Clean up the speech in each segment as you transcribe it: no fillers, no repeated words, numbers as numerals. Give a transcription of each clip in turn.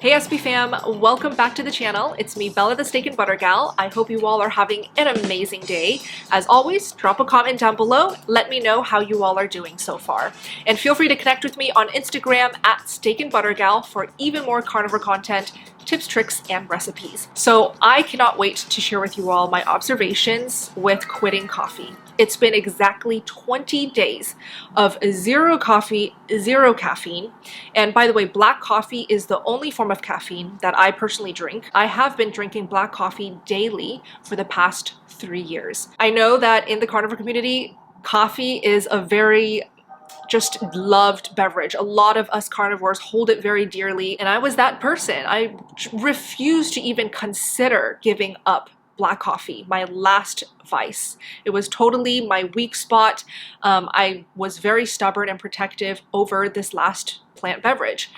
Hey SB fam, welcome back to the channel. It's me, Bella the Steak and Butter Gal. I hope you all are having an amazing day. As always, drop a comment down below. Let me know how you all are doing so far. And feel free to connect with me on Instagram at Steak and Butter Gal for even more carnivore content, tips, tricks, and recipes. So I cannot wait to share with you all my observations with quitting coffee. It's been exactly 20 days of zero coffee, zero caffeine. And by the way, black coffee is the only form of caffeine that I personally drink. I have been drinking black coffee daily for the past 3 years. I know that in the carnivore community, coffee is a very just loved beverage. A lot of us carnivores hold it very dearly, and I was that person. I refused to even consider giving up black coffee, my last vice. It was totally my weak spot. I was very stubborn and protective over this last plant beverage.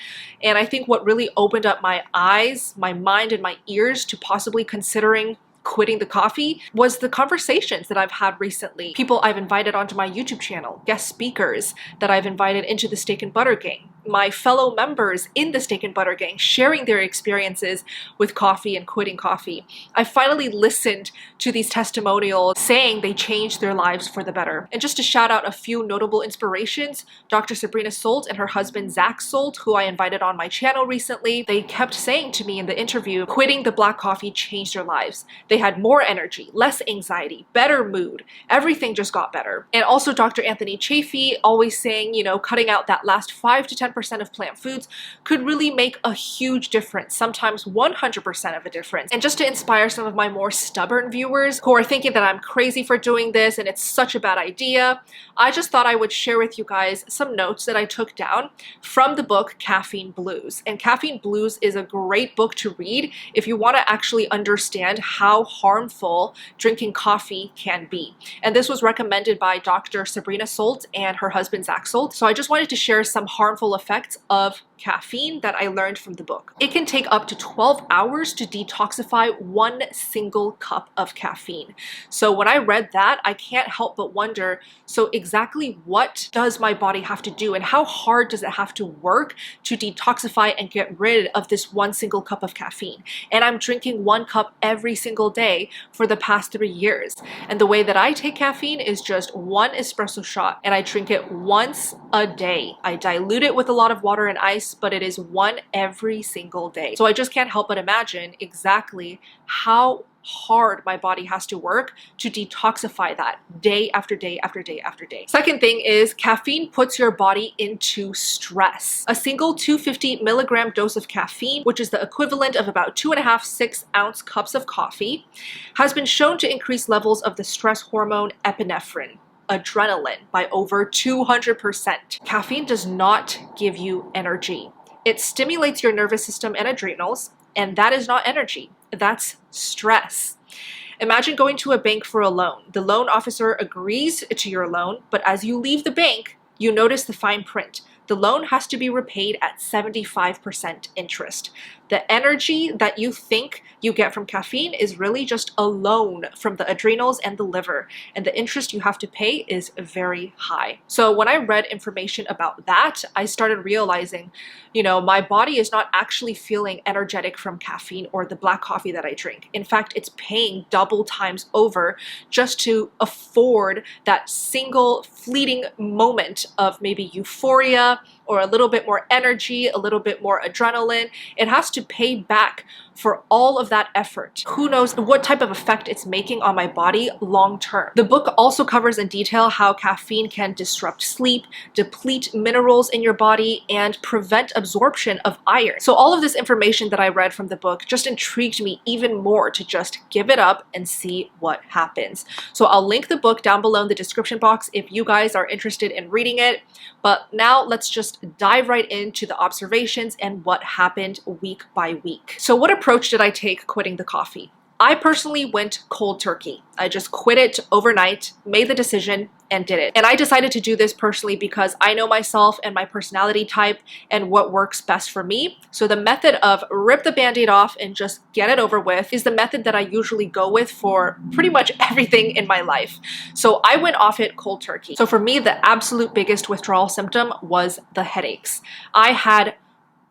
And I think what really opened up my eyes, my mind, and my ears to possibly considering quitting the coffee was the conversations that I've had recently. People I've invited onto my YouTube channel, guest speakers that I've invited into the Steak and Butter Gang, my fellow members in the Steak and Butter Gang sharing their experiences with coffee and quitting coffee. I finally listened to these testimonials saying they changed their lives for the better. And just to shout out a few notable inspirations, Dr. Sabrina Solt and her husband Zach Solt, who I invited on my channel recently, they kept saying to me in the interview, quitting the black coffee changed their lives. They had more energy, less anxiety, better mood. Everything just got better. And also Dr. Anthony Chafee always saying, you know, cutting out that last 5 to 10% of plant foods could really make a huge difference, sometimes 100% of a difference. And just to inspire some of my more stubborn viewers who are thinking that I'm crazy for doing this and it's such a bad idea, I just thought I would share with you guys some notes that I took down from the book Caffeine Blues. And Caffeine Blues is a great book to read if you want to actually understand how harmful drinking coffee can be. And this was recommended by Dr. Sabrina Solt and her husband Zach Solt. So I just wanted to share some harmful effects of caffeine that I learned from the book. It can take up to 12 hours to detoxify 1 single cup of caffeine. So when I read that, I can't help but wonder, so exactly what does my body have to do and how hard does it have to work to detoxify and get rid of this 1 single cup of caffeine? And I'm drinking 1 cup every single day for the past 3 years. And the way that I take caffeine is just 1 espresso shot, and I drink it once a day. I dilute it with a lot of water and ice, but it is 1 every single day. So I just can't help but imagine exactly how hard my body has to work to detoxify that day after day after day after day. Second thing is caffeine puts your body into stress. A single 250 milligram dose of caffeine, which is the equivalent of about 2.5 6-ounce cups of coffee, has been shown to increase levels of the stress hormone epinephrine, adrenaline, by over 200%. Caffeine does not give you energy. It stimulates your nervous system and adrenals, and that is not energy. That's stress. Imagine going to a bank for a loan. The loan officer agrees to your loan, but as you leave the bank, you notice the fine print. The loan has to be repaid at 75% interest. The energy that you think you get from caffeine is really just a loan from the adrenals and the liver, and the interest you have to pay is very high. So when I read information about that, I started realizing, you know, my body is not actually feeling energetic from caffeine or the black coffee that I drink. In fact, it's paying double times over just to afford that single fleeting moment of maybe euphoria or a little bit more energy, a little bit more adrenaline. It has to pay back for all of that effort. Who knows what type of effect it's making on my body long term. The book also covers in detail how caffeine can disrupt sleep, deplete minerals in your body, and prevent absorption of iron. So all of this information that I read from the book just intrigued me even more to just give it up and see what happens. So I'll link the book down below in the description box if you guys are interested in reading it. But now let's just dive right into the observations and what happened week by week. So what approach did I take quitting the coffee? I personally went cold turkey. I just quit it overnight, made the decision, and did it. And I decided to do this personally because I know myself and my personality type and what works best for me. So the method of rip the band-aid off and just get it over with is the method that I usually go with for pretty much everything in my life. So I went off it cold turkey. So for me, the absolute biggest withdrawal symptom was the headaches. I had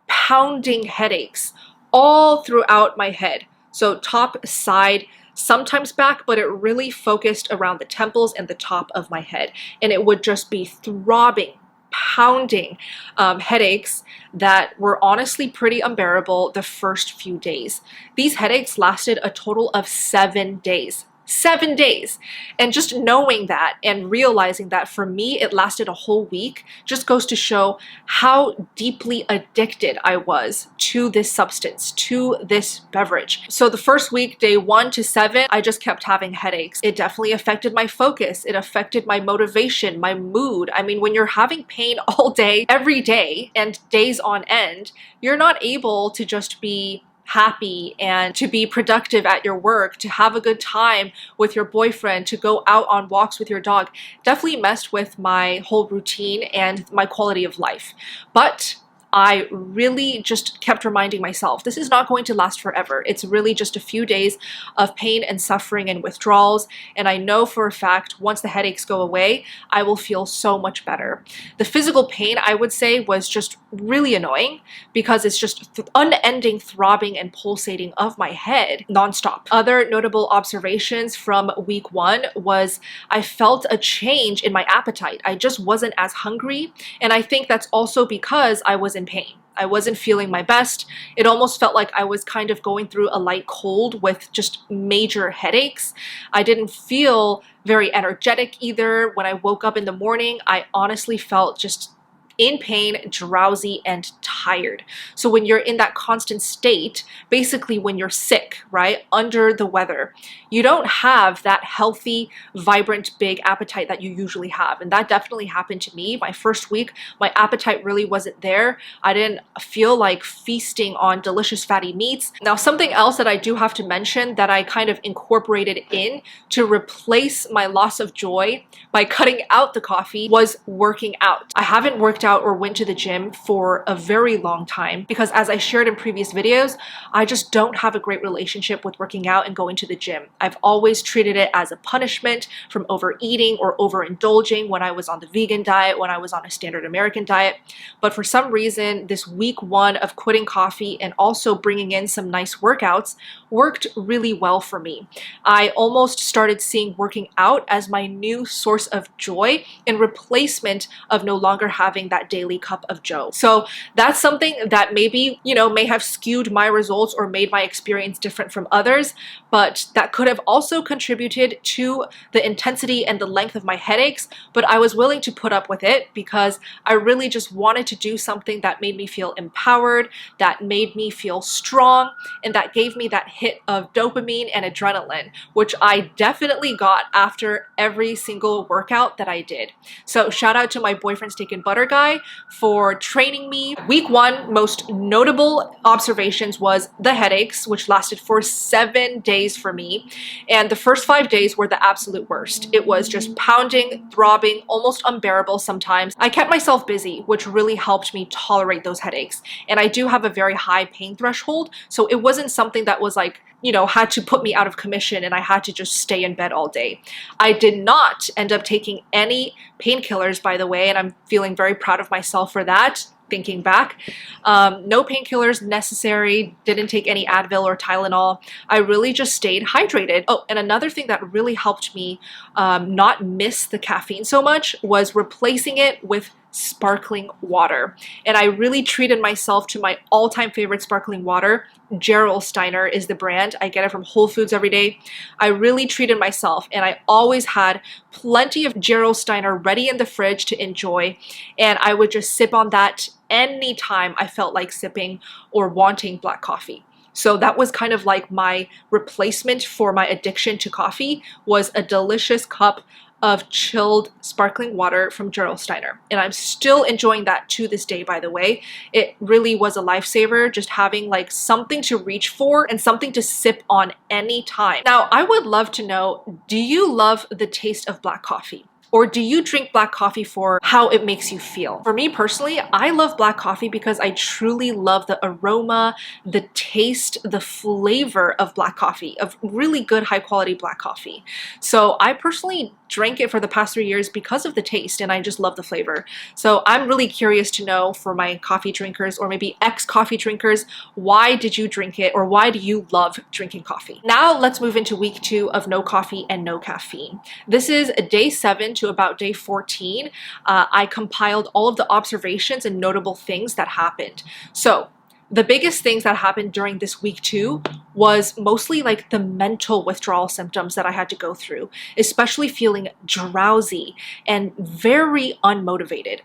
pounding headaches all throughout my head. So top, side, sometimes back, but it really focused around the temples and the top of my head. And it would just be throbbing, pounding headaches that were honestly pretty unbearable the first few days. These headaches lasted a total of 7 days. 7 days. And just knowing that and realizing that for me it lasted a whole week just goes to show how deeply addicted I was to this substance, to this beverage. So the first week, day 1 to 7, I just kept having headaches. It definitely affected my focus. It affected my motivation, my mood. I mean, when you're having pain all day, every day, and days on end, you're not able to just be happy and to be productive at your work, to have a good time with your boyfriend, to go out on walks with your dog. Definitely messed with my whole routine and my quality of life. But I really just kept reminding myself, this is not going to last forever. It's really just a few days of pain and suffering and withdrawals. And I know for a fact, once the headaches go away, I will feel so much better. The physical pain, I would say, was just really annoying because it's just unending throbbing and pulsating of my head nonstop. Other notable observations from week 1 was I felt a change in my appetite. I just wasn't as hungry. And I think that's also because I was in pain. I wasn't feeling my best. It almost felt like I was kind of going through a light cold with just major headaches. I didn't feel very energetic either. When I woke up in the morning, I honestly felt just in pain, drowsy, and tired. So when you're in that constant state, basically when you're sick, right, under the weather, you don't have that healthy, vibrant, big appetite that you usually have. And that definitely happened to me. My first week, my appetite really wasn't there. I didn't feel like feasting on delicious fatty meats. Now, something else that I do have to mention that I kind of incorporated in to replace my loss of joy by cutting out the coffee was working out. I haven't worked out or went to the gym for a very long time because, as I shared in previous videos, I just don't have a great relationship with working out and going to the gym. I've always treated it as a punishment from overeating or overindulging when I was on the vegan diet, when I was on a standard American diet. But for some reason, this week 1 of quitting coffee and also bringing in some nice workouts worked really well for me. I almost started seeing working out as my new source of joy in replacement of no longer having that daily cup of joe. So that's something that maybe, may have skewed my results or made my experience different from others, but that could have also contributed to the intensity and the length of my headaches. But I was willing to put up with it because I really just wanted to do something that made me feel empowered, that made me feel strong, and that gave me that hit of dopamine and adrenaline, which I definitely got after every single workout that I did. So shout out to my boyfriend Steak and Butter guy for training me. Week 1, most notable observations was the headaches, which lasted for 7 days for me. And the first 5 days were the absolute worst. It was just pounding, throbbing, almost unbearable sometimes. I kept myself busy, which really helped me tolerate those headaches. And I do have a very high pain threshold, so it wasn't something that was like, had to put me out of commission and I had to just stay in bed all day. I did not end up taking any painkillers, by the way, and I'm feeling very proud of myself for that. Thinking back, no painkillers necessary, didn't take any Advil or Tylenol. I really just stayed hydrated. Oh, and another thing that really helped me not miss the caffeine so much was replacing it with sparkling water. And I really treated myself to my all-time favorite sparkling water. Gerolsteiner is the brand. I get it from Whole Foods every day. I really treated myself, and I always had plenty of Gerolsteiner ready in the fridge to enjoy, and I would just sip on that anytime I felt like sipping or wanting black coffee. So that was kind of like my replacement for my addiction to coffee, was a delicious cup of chilled sparkling water from Gerolsteiner. And I'm still enjoying that to this day, by the way. It really was a lifesaver, just having like something to reach for and something to sip on any time. Now, I would love to know, do you love the taste of black coffee? Or do you drink black coffee for how it makes you feel? For me personally, I love black coffee because I truly love the aroma, the taste, the flavor of black coffee, of really good high quality black coffee. So I personally drank it for the past 3 years because of the taste, and I just love the flavor. So I'm really curious to know for my coffee drinkers, or maybe ex-coffee drinkers, why did you drink it, or why do you love drinking coffee? Now let's move into week 2 of no coffee and no caffeine. This is day 7 to about day 14. I compiled all of the observations and notable things that happened. So the biggest things that happened during this week 2 was mostly like the mental withdrawal symptoms that I had to go through, especially feeling drowsy and very unmotivated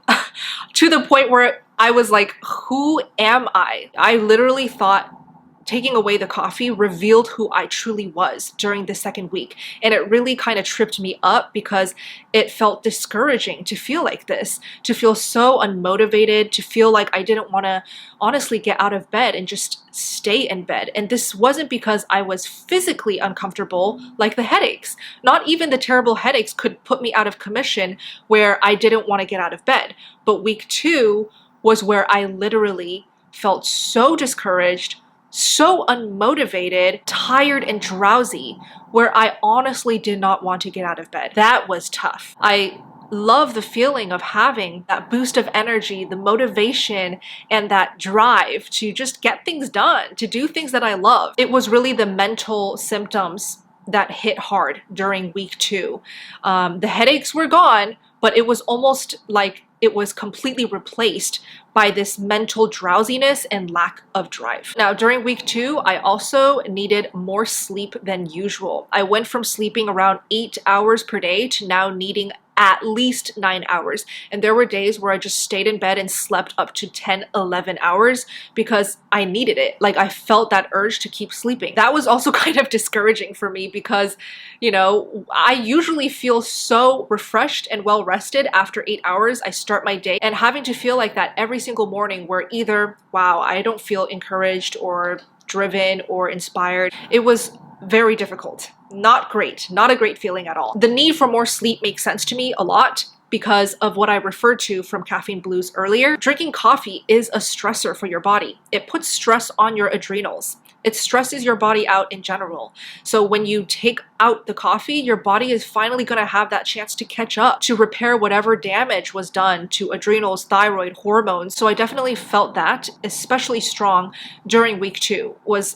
to the point where I was like, who am I? I literally thought taking away the coffee revealed who I truly was during the second week. And it really kind of tripped me up because it felt discouraging to feel like this, to feel so unmotivated, to feel like I didn't want to honestly get out of bed and just stay in bed. And this wasn't because I was physically uncomfortable, like the headaches. Not even the terrible headaches could put me out of commission where I didn't want to get out of bed. But week 2 was where I literally felt so discouraged, so unmotivated, tired, and drowsy, where I honestly did not want to get out of bed. That was tough. I love the feeling of having that boost of energy, the motivation, and that drive to just get things done, to do things that I love. It was really the mental symptoms that hit hard during week 2. The headaches were gone, but it was almost like it was completely replaced by this mental drowsiness and lack of drive. Now, during week 2, I also needed more sleep than usual. I went from sleeping around 8 hours per day to now needing at least 9 hours. And there were days where I just stayed in bed and slept up to 10, 11 hours because I needed it. Like, I felt that urge to keep sleeping. That was also kind of discouraging for me because, you know, I usually feel so refreshed and well rested after 8 hours. I start my day, and having to feel like that every single morning where either, wow, I don't feel encouraged or driven or inspired. It was very difficult. Not great. Not a great feeling at all. The need for more sleep makes sense to me a lot because of what I referred to from caffeine blues earlier. Drinking coffee is a stressor for your body. It puts stress on your adrenals. It stresses your body out in general. So when you take out the coffee, your body is finally going to have that chance to catch up, to repair whatever damage was done to adrenals, thyroid, hormones. So I definitely felt that especially strong during week 2.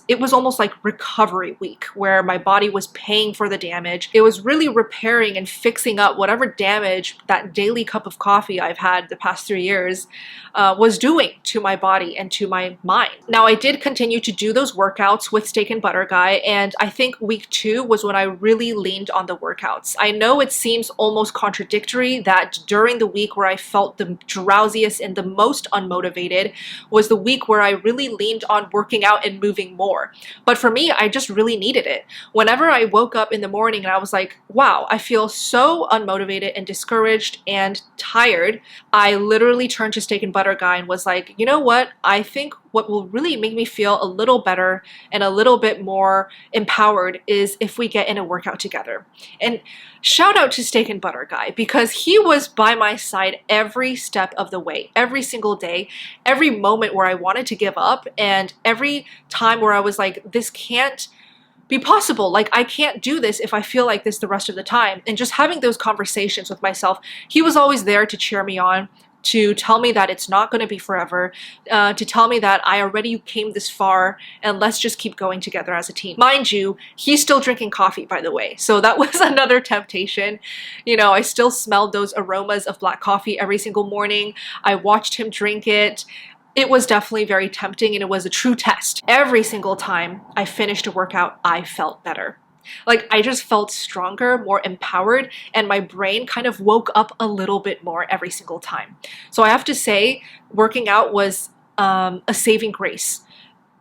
It was almost like recovery week where my body was paying for the damage. It was really repairing and fixing up whatever damage that daily cup of coffee I've had the past 3 years was doing to my body and to my mind. Now, I did continue to do those workouts with Steak and Butter Guy, and I think week 2 was when I really leaned on the workouts. I know it seems almost contradictory that during the week where I felt the drowsiest and the most unmotivated was the week where I really leaned on working out and moving more. But for me, I just really needed it. Whenever I woke up in the morning and I was like, wow, I feel so unmotivated and discouraged and tired, I literally turned to Steak and Butter Guy and was like, you know what? I think what will really make me feel a little better and a little bit more empowered is if we get in a workout together. And shout out to Steak and Butter Guy because he was by my side every step of the way, every single day, every moment where I wanted to give up, and every time where I was like, this can't be possible. Like, I can't do this if I feel like this the rest of the time. And just having those conversations with myself, he was always there to cheer me on, to tell me that it's not going to be forever, to tell me that I already came this far and let's just keep going together as a team. Mind you, he's still drinking coffee, by the way. So that was another temptation. You know, I still smelled those aromas of black coffee every single morning. I watched him drink it. It was definitely very tempting, and it was a true test. Every single time I finished a workout, I felt better. Like, I just felt stronger, more empowered, and my brain kind of woke up a little bit more every single time. So I have to say, working out was a saving grace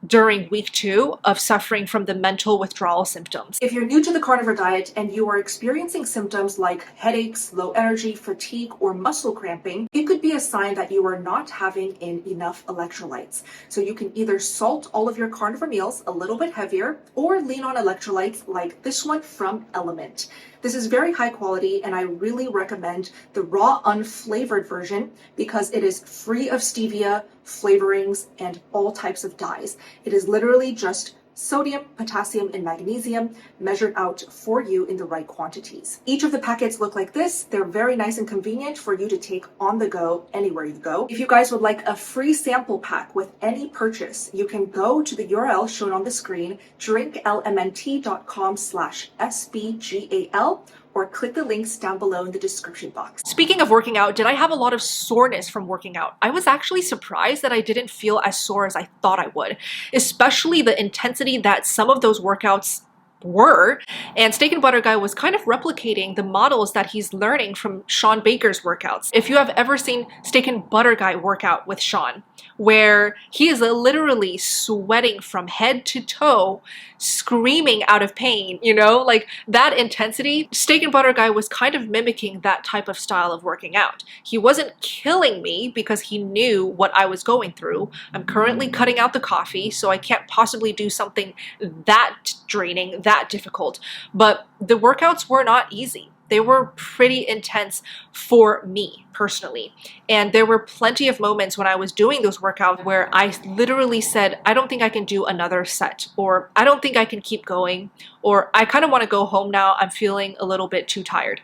during week 2 of suffering from the mental withdrawal symptoms. If you're new to the carnivore diet and you are experiencing symptoms like headaches, low energy, fatigue, or muscle cramping, it could be a sign that you are not having in enough electrolytes. So you can either salt all of your carnivore meals a little bit heavier or lean on electrolytes like this one from Element. This is very high quality, and I really recommend the raw unflavored version because it is free of stevia, flavorings, and all types of dyes. It is literally just sodium, potassium, and magnesium measured out for you in the right quantities. Each of the packets look like this. They're very nice and convenient for you to take on the go anywhere you go. If you guys would like a free sample pack with any purchase, you can go to the URL shown on the screen, drinklmnt.com/SBGAL, or click the links down below in the description box. Speaking of working out, did I have a lot of soreness from working out? I was actually surprised that I didn't feel as sore as I thought I would, especially the intensity that some of those workouts were. And Steak and Butter Guy was kind of replicating the models that he's learning from Sean Baker's workouts. If you have ever seen Steak and Butter Guy workout with Sean, where he is literally sweating from head to toe, screaming out of pain, you know, like that intensity, Steak and Butter Guy was kind of mimicking that type of style of working out. He wasn't killing me because he knew what I was going through. I'm currently cutting out the coffee, so I can't possibly do something that draining, that difficult. But the workouts were not easy. They were pretty intense for me personally. And there were plenty of moments when I was doing those workouts where I literally said, I don't think I can do another set, or I don't think I can keep going, or I kind of want to go home now. I'm feeling a little bit too tired.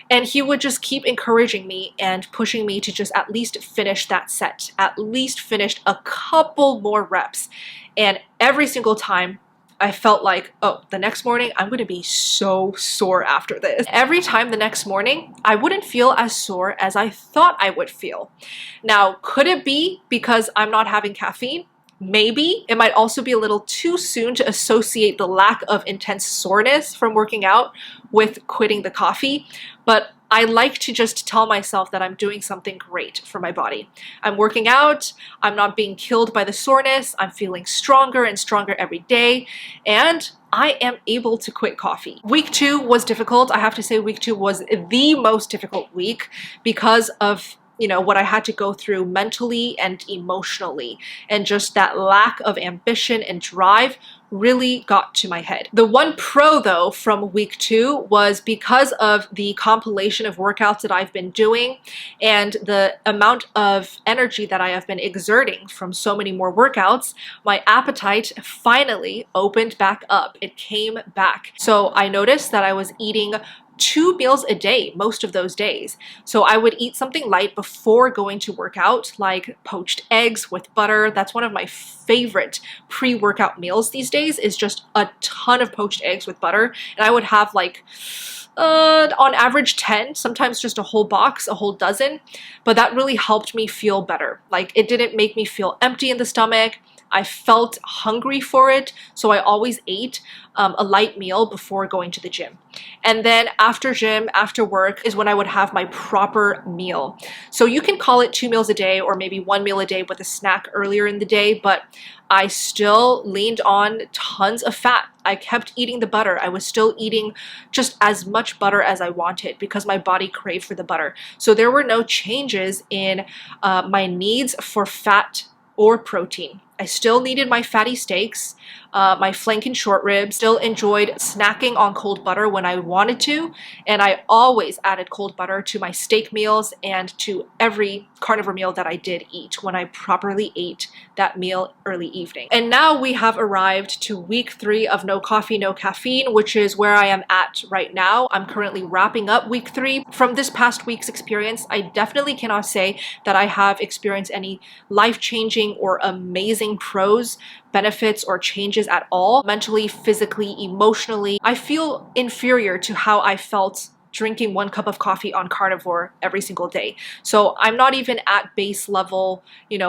And he would just keep encouraging me and pushing me to just at least finish that set, at least finish a couple more reps. And every single time, I felt like, oh, the next morning, I'm going to be so sore after this. Every time the next morning, I wouldn't feel as sore as I thought I would feel. Now, could it be because I'm not having caffeine? Maybe. It might also be a little too soon to associate the lack of intense soreness from working out with quitting the coffee, but I like to just tell myself that I'm doing something great for my body. I'm working out, I'm not being killed by the soreness, I'm feeling stronger and stronger every day, and I am able to quit coffee. Week 2 was difficult. I have to say week 2 was the most difficult week because of what I had to go through mentally and emotionally, and just that lack of ambition and drive really got to my head. The one pro though from week 2 was because of the compilation of workouts that I've been doing and the amount of energy that I have been exerting from so many more workouts, my appetite finally opened back up. It came back. So I noticed that I was eating 2 meals a day most of those days. So I would eat something light before going to work out, like poached eggs with butter. That's one of my favorite pre-workout meals these days, is just a ton of poached eggs with butter. And I would have like on average 10, sometimes just a whole box, a whole dozen. But that really helped me feel better. Like, it didn't make me feel empty in the stomach. I felt hungry for it, so I always ate a light meal before going to the gym. And then after gym, after work, is when I would have my proper meal. So you can call it 2 meals a day, or maybe 1 meal a day with a snack earlier in the day, but I still leaned on tons of fat. I kept eating the butter. I was still eating just as much butter as I wanted because my body craved for the butter. So there were no changes in my needs for fat or protein. I still needed my fatty steaks, my flank and short ribs, still enjoyed snacking on cold butter when I wanted to, and I always added cold butter to my steak meals and to every carnivore meal that I did eat when I properly ate that meal early evening. And now we have arrived to week 3 of no coffee, no caffeine, which is where I am at right now. I'm currently wrapping up week 3. From this past week's experience, I definitely cannot say that I have experienced any life-changing or amazing pros, benefits, or changes at all. Mentally, physically, emotionally, I feel inferior to how I felt drinking 1 cup of coffee on carnivore every single day. So I'm not even at base level,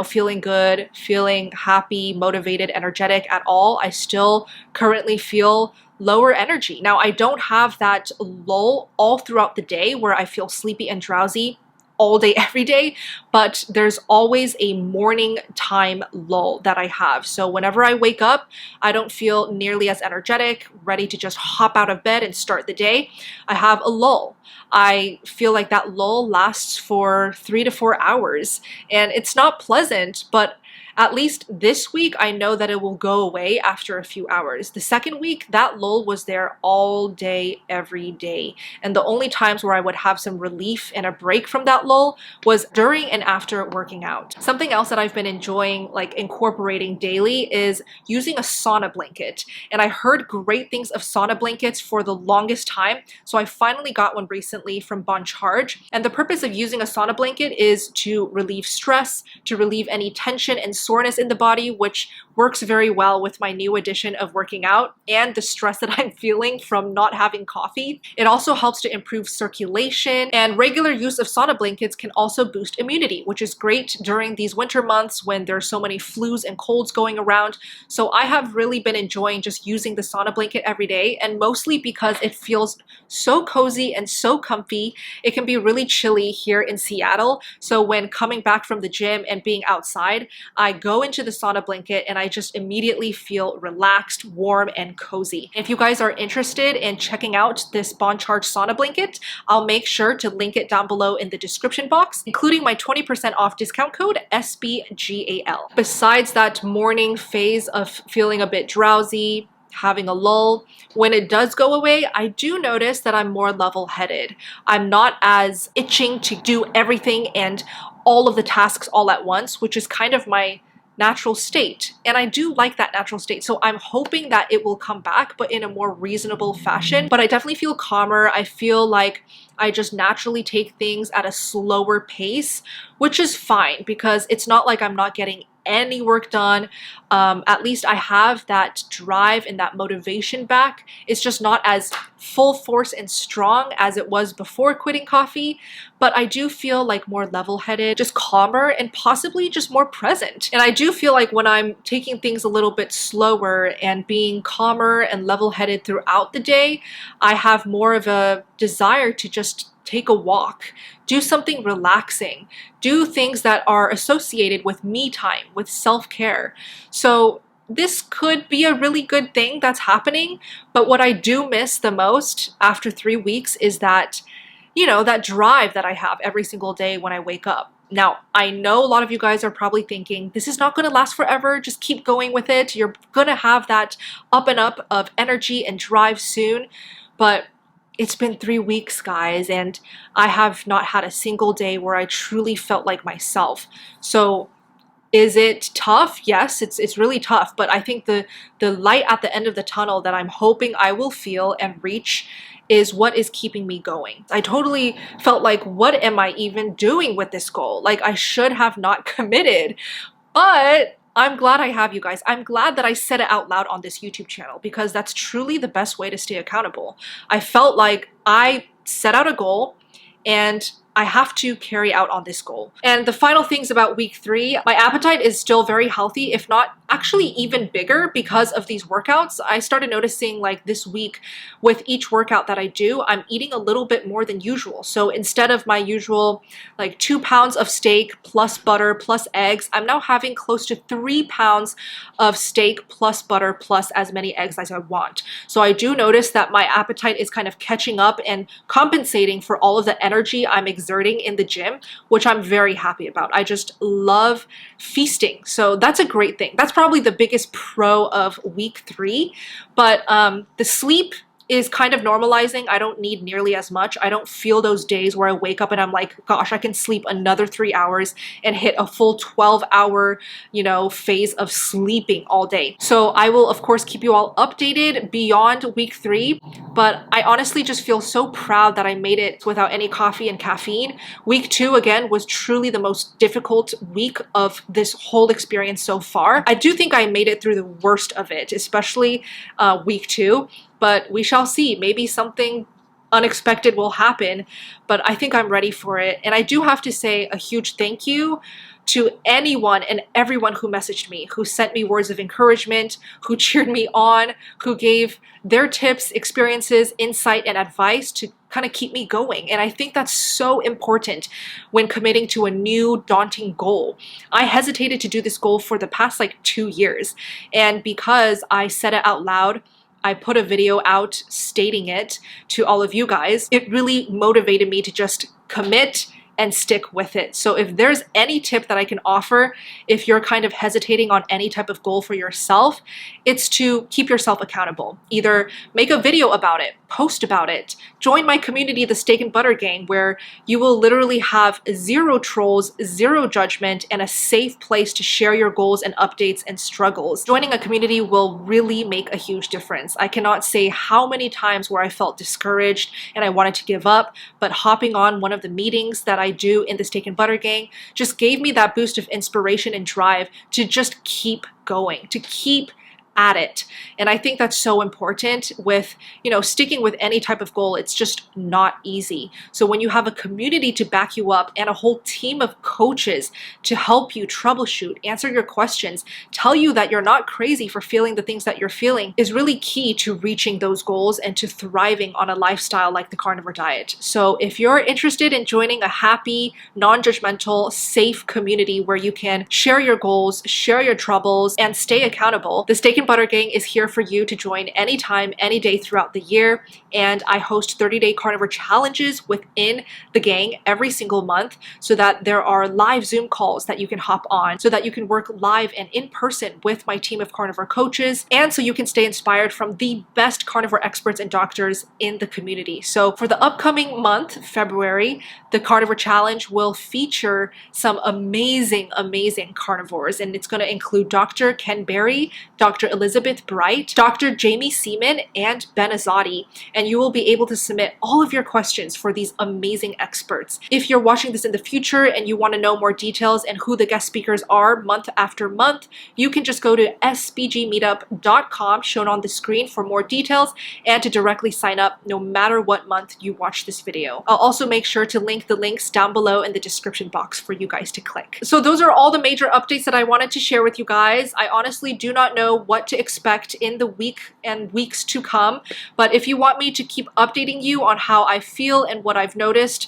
feeling good, feeling happy, motivated, energetic at all. I still currently feel lower energy. Now, I don't have that lull all throughout the day where I feel sleepy and drowsy all day, every day, but there's always a morning time lull that I have. So whenever I wake up, I don't feel nearly as energetic, ready to just hop out of bed and start the day. I have a lull. I feel like that lull lasts for 3 to 4 hours, and it's not pleasant, but At least this week, I know that it will go away after a few hours. The second week, that lull was there all day, every day. And the only times where I would have some relief and a break from that lull was during and after working out. Something else that I've been enjoying, like incorporating daily, is using a sauna blanket. And I heard great things of sauna blankets for the longest time. So I finally got one recently from ButcherBox. And the purpose of using a sauna blanket is to relieve stress, to relieve any tension and soreness in the body, which works very well with my new addition of working out and the stress that I'm feeling from not having coffee. It also helps to improve circulation, and regular use of sauna blankets can also boost immunity, which is great during these winter months when there's so many flus and colds going around. So I have really been enjoying just using the sauna blanket every day, and mostly because it feels so cozy and so comfy. It can be really chilly here in Seattle. So when coming back from the gym and being outside, I go into the sauna blanket and I just immediately feel relaxed, warm, and cozy. If you guys are interested in checking out this ButcherBox sauna blanket, I'll make sure to link it down below in the description box, including my 20% off discount code SBGAL. Besides that morning phase of feeling a bit drowsy, having a lull, when it does go away, I do notice that I'm more level-headed. I'm not as itching to do everything and all of the tasks all at once, which is kind of my natural state. And I do like that natural state. So I'm hoping that it will come back, but in a more reasonable fashion. But I definitely feel calmer. I feel like I just naturally take things at a slower pace, which is fine because it's not like I'm not getting any work done. At least I have that drive and that motivation back. It's just not as full force and strong as it was before quitting coffee, but I do feel like more level-headed, just calmer, and possibly just more present. And I do feel like when I'm taking things a little bit slower and being calmer and level-headed throughout the day, I have more of a desire to just take a walk, do something relaxing, do things that are associated with me time, with self-care. So this could be a really good thing that's happening, but what I do miss the most after 3 weeks is that, you know, that drive that I have every single day when I wake up. Now, I know a lot of you guys are probably thinking, this is not going to last forever, just keep going with it. You're going to have that up and up of energy and drive soon, but it's been 3 weeks, guys, and I have not had a single day where I truly felt like myself. So is it tough? Yes, it's really tough, but I think the light at the end of the tunnel that I'm hoping I will feel and reach is what is keeping me going. I totally felt like, what am I even doing with this goal? Like, I should have not committed, but I'm glad I have you guys. I'm glad that I said it out loud on this YouTube channel because that's truly the best way to stay accountable. I felt like I set out a goal and I have to carry out on this goal. And the final things about week 3, my appetite is still very healthy, if not actually even bigger because of these workouts. I started noticing like this week with each workout that I do, I'm eating a little bit more than usual. So instead of my usual like 2 pounds of steak plus butter plus eggs, I'm now having close to 3 pounds of steak plus butter plus as many eggs as I want. So I do notice that my appetite is kind of catching up and compensating for all of the energy I'm exerting in the gym, which I'm very happy about. I just love feasting. So that's a great thing. That's probably the biggest pro of week 3, but the sleep is kind of normalizing. I don't need nearly as much. I don't feel those days where I wake up and I'm like, gosh, I can sleep another 3 hours and hit a full 12-hour, you know, phase of sleeping all day. So I will, of course, keep you all updated beyond week 3, but I honestly just feel so proud that I made it without any coffee and caffeine. Week 2, again, was truly the most difficult week of this whole experience so far. I do think I made it through the worst of it, especially week 2. But we shall see. Maybe something unexpected will happen, but I think I'm ready for it. And I do have to say a huge thank you to anyone and everyone who messaged me, who sent me words of encouragement, who cheered me on, who gave their tips, experiences, insight, and advice to kind of keep me going. And I think that's so important when committing to a new daunting goal. I hesitated to do this goal for the past like 2 years. And because I said it out loud, I put a video out stating it to all of you guys, it really motivated me to just commit and stick with it. So if there's any tip that I can offer, if you're kind of hesitating on any type of goal for yourself, it's to keep yourself accountable. Either make a video about it, post about it, join my community, the Steak and Butter Gang, where you will literally have zero trolls, zero judgment, and a safe place to share your goals and updates and struggles. Joining a community will really make a huge difference. I cannot say how many times where I felt discouraged and I wanted to give up, but hopping on one of the meetings that I do in the Steak and Butter Gang just gave me that boost of inspiration and drive to just keep going, to keep at it. And I think that's so important with, sticking with any type of goal. It's just not easy. So when you have a community to back you up and a whole team of coaches to help you troubleshoot, answer your questions, tell you that you're not crazy for feeling the things that you're feeling, is really key to reaching those goals and to thriving on a lifestyle like the carnivore diet. So if you're interested in joining a happy, non-judgmental, safe community where you can share your goals, share your troubles, and stay accountable, the Steak and Butter Gang is here for you to join anytime, any day throughout the year. And I host 30-day carnivore challenges within the gang every single month, so that there are live Zoom calls that you can hop on, so that you can work live and in person with my team of carnivore coaches, and so you can stay inspired from the best carnivore experts and doctors in the community. So for the upcoming month, February, the carnivore challenge will feature some amazing carnivores, and it's going to include Dr. Ken Berry, Dr. Elizabeth Bright, Dr. Jamie Seaman, and Ben Azadi. And you will be able to submit all of your questions for these amazing experts. If you're watching this in the future and you want to know more details and who the guest speakers are month after month, you can just go to sbgmeetup.com, shown on the screen, for more details and to directly sign up no matter what month you watch this video. I'll also make sure to link the links down below in the description box for you guys to click. So those are all the major updates that I wanted to share with you guys. I honestly do not know what to expect in the week and weeks to come, but if you want me to keep updating you on how I feel and what I've noticed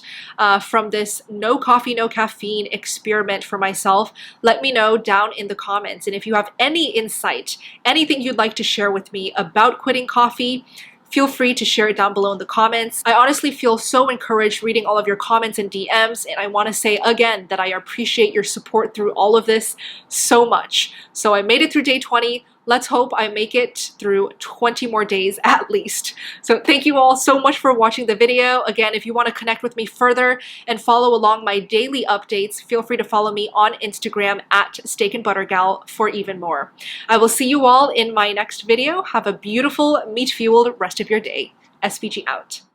from this no coffee, no caffeine experiment for myself, let me know down in the comments. And if you have any insight, anything you'd like to share with me about quitting coffee, feel free to share it down below in the comments. I honestly feel so encouraged reading all of your comments and DMs, and I want to say again that I appreciate your support through all of this so much. So I made it through day 20. Let's hope I make it through 20 more days at least. So thank you all so much for watching the video. Again, if you want to connect with me further and follow along my daily updates, feel free to follow me on Instagram at Steak and Butter Gal for even more. I will see you all in my next video. Have a beautiful, meat-fueled rest of your day. SBG out.